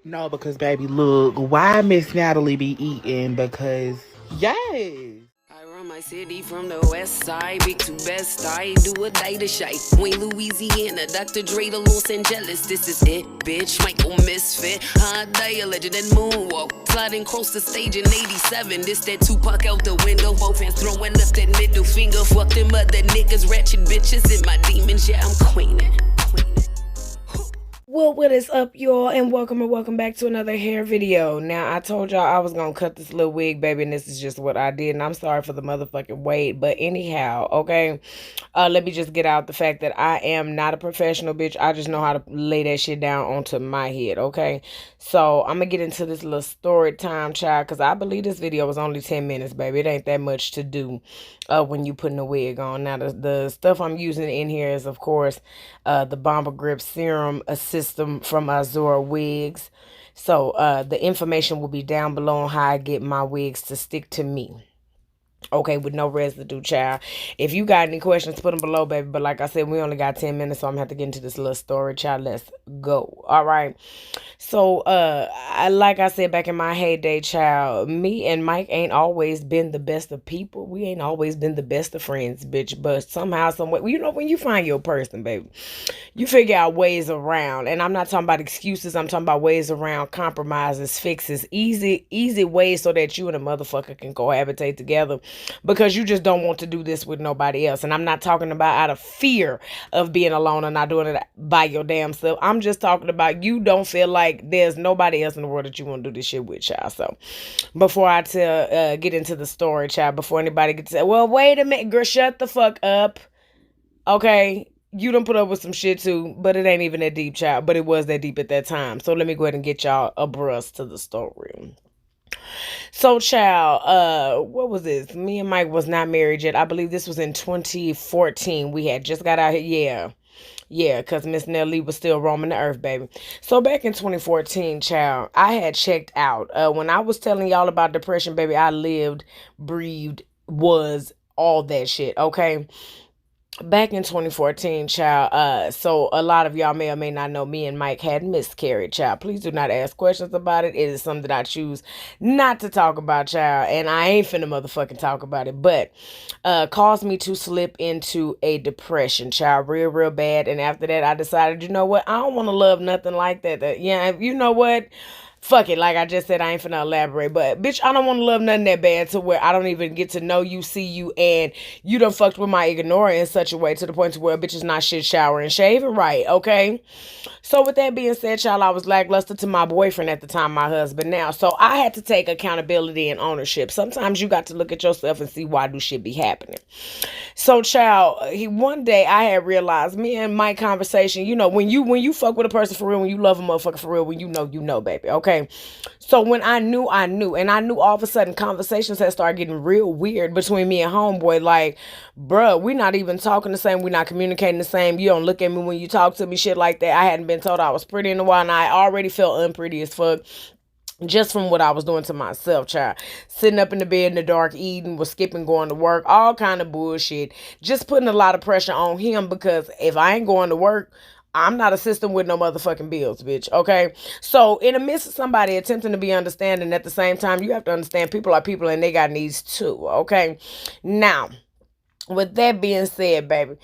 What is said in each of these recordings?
No, because baby, look, why Miss Natalie be eating? Because yes. I run my city from the west side, big to best I do a day to shy. Wayne, Louisiana, Dr. Dre to Los Angeles. This is it, bitch. Michael Misfit, hot day, a legend and moonwalk. Sliding across the stage in '87. This that Tupac out the window. Both hands throwing up that middle finger. Fuck them other niggas, ratchet bitches in my demons. Yeah, I'm queening. Well, what is up, y'all, and welcome back to another hair video. Now, I told y'all I was gonna cut this little wig, baby, and this is just what I did, and I'm sorry for the motherfucking wait, but anyhow, okay, let me just get out the fact that I am not a professional, bitch. I just know how to lay that shit down onto my head, okay? So, I'm gonna get into this little story time, child, because I believe this video was only 10 minutes, baby. It ain't that much to do when you putting a wig on. Now, the stuff I'm using in here is, of course, the Bomber Grip Serum System from Azura Wigs. So the information will be down below on how I get my wigs to stick to me. Okay, with no residue, child. If you got any questions, put them below, baby. But like I said, we only got 10 minutes, so I'm going to have to get into this little story, child. Let's go. All right. So, like I said, back in my heyday, child, me and Mike ain't always been the best of people. We ain't always been the best of friends, bitch. But somehow, some way, you know, when you find your person, baby, you figure out ways around. And I'm not talking about excuses. I'm talking about ways around, compromises, fixes, easy ways so that you and a motherfucker can cohabitate together, because you just don't want to do this with nobody else. And I'm not talking about out of fear of being alone and not doing it by your damn self. I'm just talking about you don't feel like there's nobody else in the world that you want to do this shit with, child. So before I get into the story, child, before anybody gets to, well, wait a minute, girl, shut the fuck up. Okay, you done put up with some shit too, but it ain't even that deep, child. But it was that deep at that time. So let me go ahead and get y'all abreast to the story. So, child, what was this? Me and Mike was not married yet. I believe this was in 2014. We had just got out here. Yeah, because Miss Nelly was still roaming the earth, baby. So, back in 2014, child, I had checked out. When I was telling y'all about depression, baby, I lived, breathed, was all that shit, okay? Back in 2014, child, so a lot of y'all may or may not know me and Mike had miscarried, child. Please do not ask questions about it. It is something that I choose not to talk about, child, and I ain't finna motherfucking talk about it, but caused me to slip into a depression, child, real bad. And after that, I decided, you know what, I don't want to love nothing like that. Yeah, you know what, fuck it. Like I just said, I ain't finna elaborate. But, bitch, I don't want to love nothing that bad to where I don't even get to know you, see you, and you done fucked with my ignoring in such a way to the point to where a bitch is not shit showering and shaving right, okay? So, with that being said, child, I was lackluster to my boyfriend at the time, my husband now. So, I had to take accountability and ownership. Sometimes you got to look at yourself and see why do shit be happening. So, child, one day I had realized, me and my conversation, you know, when you fuck with a person for real, when you love a motherfucker for real, when you know, baby, okay? So when I knew, and I knew all of a sudden conversations had started getting real weird between me and homeboy. Like, bruh, we not even talking the same. We not communicating the same. You don't look at me when you talk to me, shit like that. I hadn't been told I was pretty in a while, and I already felt unpretty as fuck. Just from what I was doing to myself, child. Sitting up in the bed in the dark, eating, was skipping, going to work, all kind of bullshit. Just putting a lot of pressure on him, because if I ain't going to work, I'm not assisting with no motherfucking bills, bitch, okay? So, in the midst of somebody attempting to be understanding, at the same time, you have to understand people are people and they got needs too, okay? Now, with that being said, baby,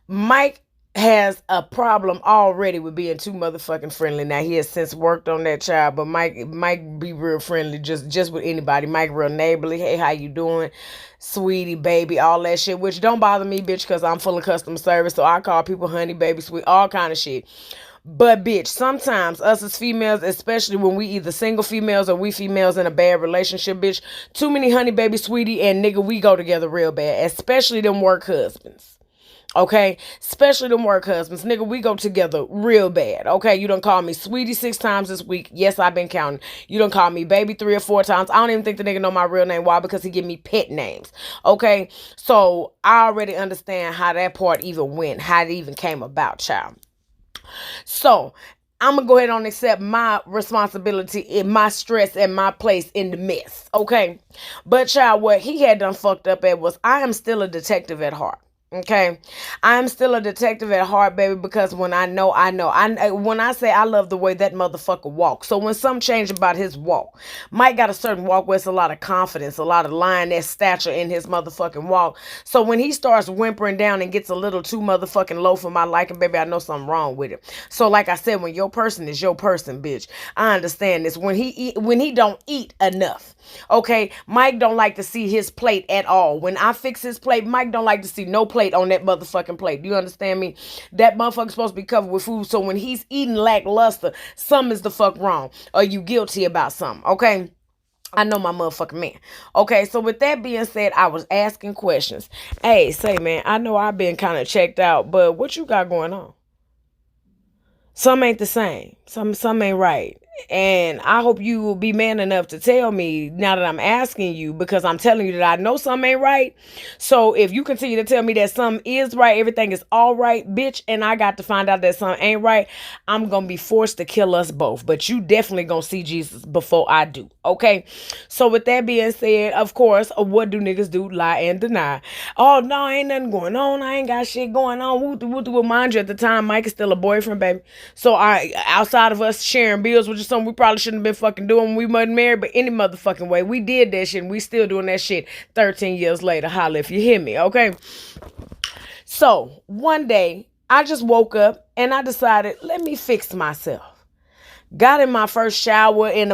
Mike has a problem already with being too motherfucking friendly. Now, he has since worked on that, child, but Mike be real friendly just with anybody. Mike real neighborly. Hey, how you doing? Sweetie, baby, all that shit, which don't bother me, bitch, because I'm full of customer service, so I call people honey, baby, sweet, all kind of shit. But, bitch, sometimes us as females, especially when we either single females or we females in a bad relationship, bitch, too many honey, baby, sweetie, and nigga, we go together real bad, especially them work husbands. Okay, especially them work husbands. Nigga, we go together real bad. Okay, you done call me sweetie 6 times this week. Yes, I've been counting. You done call me baby 3 or 4 times. I don't even think the nigga know my real name. Why? Because he give me pet names. Okay, so I already understand how that part even went, how it even came about, child. So, I'm going to go ahead and accept my responsibility in my stress and my place in the mess, okay? But, child, what he had done fucked up at was, I am still a detective at heart. Okay, I'm still a detective at heart, baby, because when I know, I know. When I say I love the way that motherfucker walks. So when something changed about his walk, Mike got a certain walk where it's a lot of confidence, a lot of lioness stature in his motherfucking walk. So when he starts whimpering down and gets a little too motherfucking low for my liking, baby, I know something wrong with it. So like I said, when your person is your person, bitch, I understand this. When he don't eat enough, okay, Mike don't like to see his plate at all. When I fix his plate, Mike don't like to see no plate on that motherfucking plate. Do you understand me? That motherfucker's supposed to be covered with food. So when he's eating lackluster, something is the fuck wrong. Or you guilty about something, okay? I know my motherfucking man. Okay, so with that being said, I was asking questions. Hey, say, man, I know I've been kind of checked out, but what you got going on? Some ain't the same. Some ain't right. And I hope you will be man enough to tell me now that I'm asking you, because I'm telling you that I know something ain't right. So if you continue to tell me that something is right, everything is all right, bitch, and I got to find out that something ain't right, I'm going to be forced to kill us both. But you definitely going to see Jesus before I do. Okay? So with that being said, of course, what do niggas do? Lie and deny. Oh, no, ain't nothing going on. I ain't got shit going on. Well, mind you, at the time, Mike is still a boyfriend, baby. So outside of us sharing bills, which is something we probably shouldn't have been fucking doing when we wasn't married, but any motherfucking way, we did that shit and we still doing that shit 13 years later. Holla if you hear me, okay? So one day, I just woke up and I decided, let me fix myself. Got in my first shower in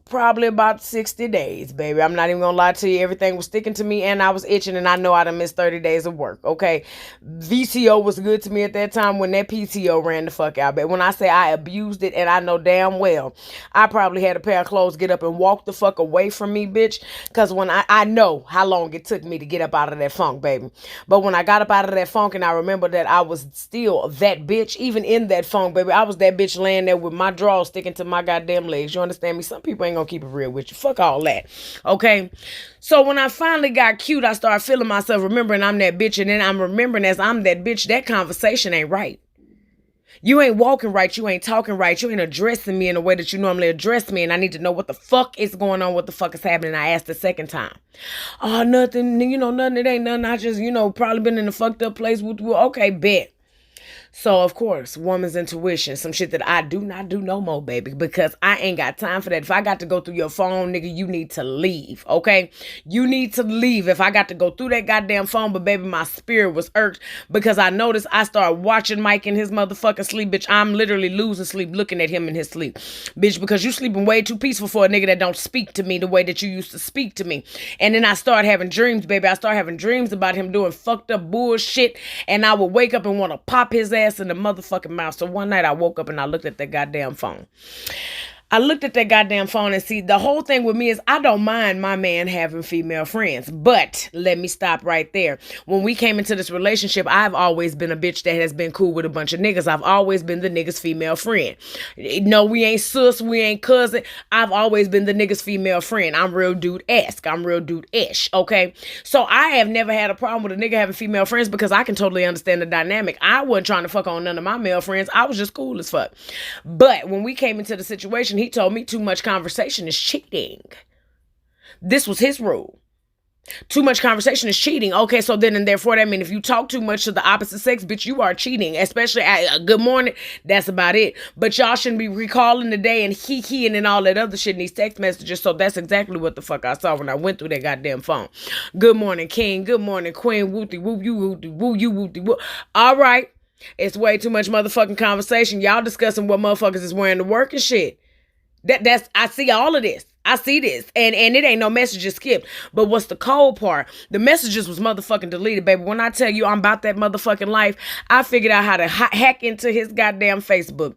probably about 60 days, baby. I'm not even gonna lie to you. Everything was sticking to me and I was itching, and I know I done missed 30 days of work, okay? VTO was good to me at that time when that PTO ran the fuck out. But when I say I abused it, and I know damn well, I probably had a pair of clothes get up and walk the fuck away from me, bitch. Because when I know how long it took me to get up out of that funk, baby. But when I got up out of that funk and I remember that I was still that bitch, even in that funk, baby, I was that bitch laying there with my drawers sticking to my goddamn legs. You understand me? Some people ain't gonna keep it real with you. Fuck all that. Okay? So when I finally got cute, I started feeling myself, remembering I'm that bitch, and then I'm remembering as I'm that bitch, that conversation ain't right. You ain't walking right. You ain't talking right. You ain't addressing me in the way that you normally address me, and I need to know what the fuck is going on, what the fuck is happening. I asked the second time. Oh, nothing, nothing. It ain't nothing. I just, probably been in a fucked up place. Okay, bet. So, of course, woman's intuition, some shit that I do not do no more, baby, because I ain't got time for that. If I got to go through your phone, nigga, you need to leave, okay? You need to leave if I got to go through that goddamn phone. But, baby, my spirit was irked because I noticed I started watching Mike in his motherfucking sleep, bitch. I'm literally losing sleep looking at him in his sleep, bitch, because you sleeping way too peaceful for a nigga that don't speak to me the way that you used to speak to me. And then I started having dreams, baby. I started having dreams about him doing fucked up bullshit, and I would wake up and want to pop his ass in the motherfucking mouth. So one night I woke up and I looked at that goddamn phone. I looked at that goddamn phone, and see, the whole thing with me is I don't mind my man having female friends, but let me stop right there. When we came into this relationship, I've always been a bitch that has been cool with a bunch of niggas. I've always been the nigga's female friend. No, we ain't sus, we ain't cousin. I've always been the nigga's female friend. I'm real dude-esque. I'm real dude-ish, okay? So I have never had a problem with a nigga having female friends because I can totally understand the dynamic. I wasn't trying to fuck on none of my male friends. I was just cool as fuck. But when we came into the situation, he told me too much conversation is cheating. This was his rule. Too much conversation is cheating. Okay, so then and therefore that means if you talk too much to the opposite sex, bitch, you are cheating. Especially at good morning, that's about it. But y'all shouldn't be recalling the day and he and then all that other shit in these text messages. So that's exactly what the fuck I saw when I went through that goddamn phone. Good morning, king. Good morning, queen. Wooty woo you wooty woo you wooty woo. All right, it's way too much motherfucking conversation. Y'all discussing what motherfuckers is wearing to work and shit. That's I see all of this. I see this. And it ain't no messages skipped. But what's the cold part? The messages was motherfucking deleted, baby. When I tell you I'm about that motherfucking life, I figured out how to hack into his goddamn Facebook.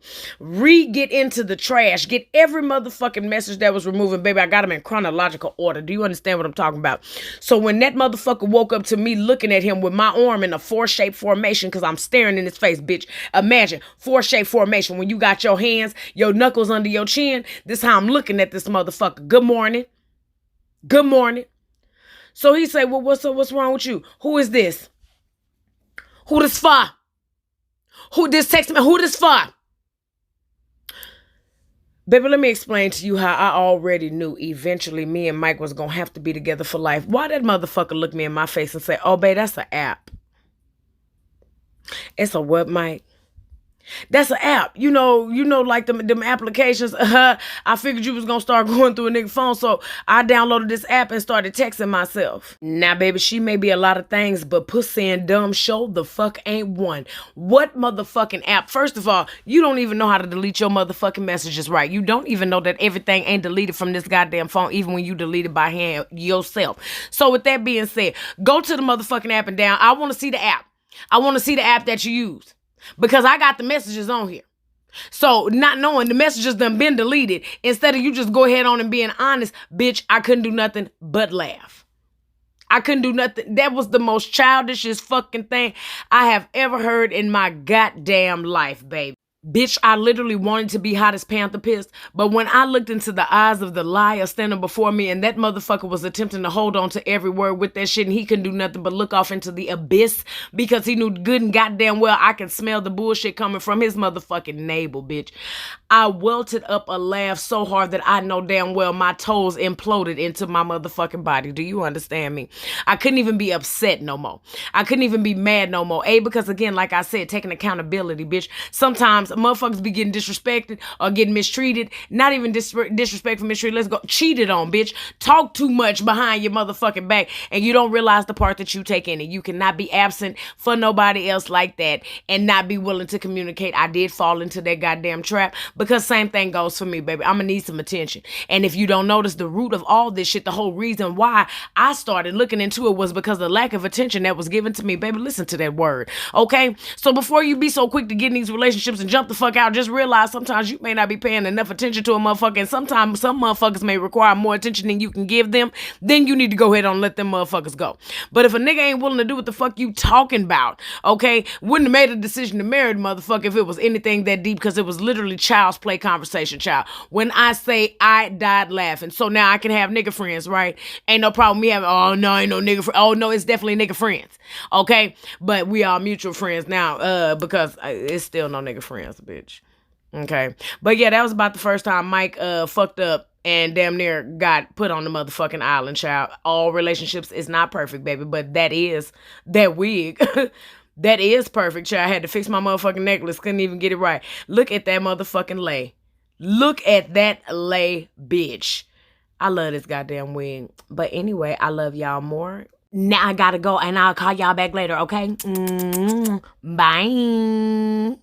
Get into the trash. Get every motherfucking message that was removed. Baby, I got them in chronological order. Do you understand what I'm talking about? So when that motherfucker woke up to me looking at him with my arm in a 4-shaped formation, because I'm staring in his face, bitch. Imagine 4-shaped formation when you got your hands, your knuckles under your chin. This is how I'm looking at this motherfucker. Good morning. Good morning. So he say, well, what's wrong with you? Who is this? Who this for? Who this text me? Who this for? Baby, let me explain to you how I already knew eventually me and Mike was going to have to be together for life. Why that motherfucker look me in my face and say, oh, babe, that's an app. It's a what, Mike? That's an app. Like them applications. I figured you was gonna start going through a nigga phone, so I downloaded this app and started texting myself. Now, baby, she may be a lot of things, but pussy and dumb show the fuck ain't one. What motherfucking app? First of all, you don't even know how to delete your motherfucking messages right. You don't even know that everything ain't deleted from this goddamn phone, even when you delete it by hand yourself. So with that being said, go to the motherfucking app and down. I want to see the app. I want to see the app that you use. Because I got the messages on here. So not knowing the messages done been deleted, instead of you just go ahead on and being honest, bitch, I couldn't do nothing but laugh. I couldn't do nothing. That was the most childishest fucking thing I have ever heard in my goddamn life, baby. Bitch, I literally wanted to be hot as Panther pissed, but when I looked into the eyes of the liar standing before me and that motherfucker was attempting to hold on to every word with that shit and he couldn't do nothing but look off into the abyss because he knew good and goddamn well I could smell the bullshit coming from his motherfucking navel, bitch. I welted up a laugh so hard that I know damn well my toes imploded into my motherfucking body. Do you understand me? I couldn't even be upset no more. I couldn't even be mad no more. Because again, like I said, taking accountability, bitch. Sometimes motherfuckers be getting disrespected or getting mistreated. Not even disrespectful, mistreated. Let's go. Cheated on, bitch. Talk too much behind your motherfucking back and you don't realize the part that you take in it. You cannot be absent for nobody else like that and not be willing to communicate. I did fall into that goddamn trap because same thing goes for me, baby. I'm gonna need some attention. And if you don't notice, the root of all this shit, the whole reason why I started looking into it was because of the lack of attention that was given to me. Baby, listen to that word, okay? So before you be so quick to get in these relationships and jump the fuck out, just realize sometimes you may not be paying enough attention to a motherfucker, and sometimes some motherfuckers may require more attention than you can give them. Then you need to go ahead and let them motherfuckers go. But if a nigga ain't willing to do what the fuck you talking about, okay, wouldn't have made a decision to marry the motherfucker if it was anything that deep, because it was literally child's play conversation, child. When I say I died laughing, so now I can have nigga friends, right? Ain't no problem me having, oh no, ain't no nigga friends. Oh no, it's definitely nigga friends, okay? But we are mutual friends now, because it's still no nigga friends, bitch. Okay. But yeah, that was about the first time Mike fucked up and damn near got put on the motherfucking island, child. All relationships is not perfect, baby, but that wig. That is perfect, child. I had to fix my motherfucking necklace. Couldn't even get it right. Look at that motherfucking lay. Look at that lay, bitch. I love this goddamn wig. But anyway, I love y'all more. Now I gotta go and I'll call y'all back later, okay? Bye.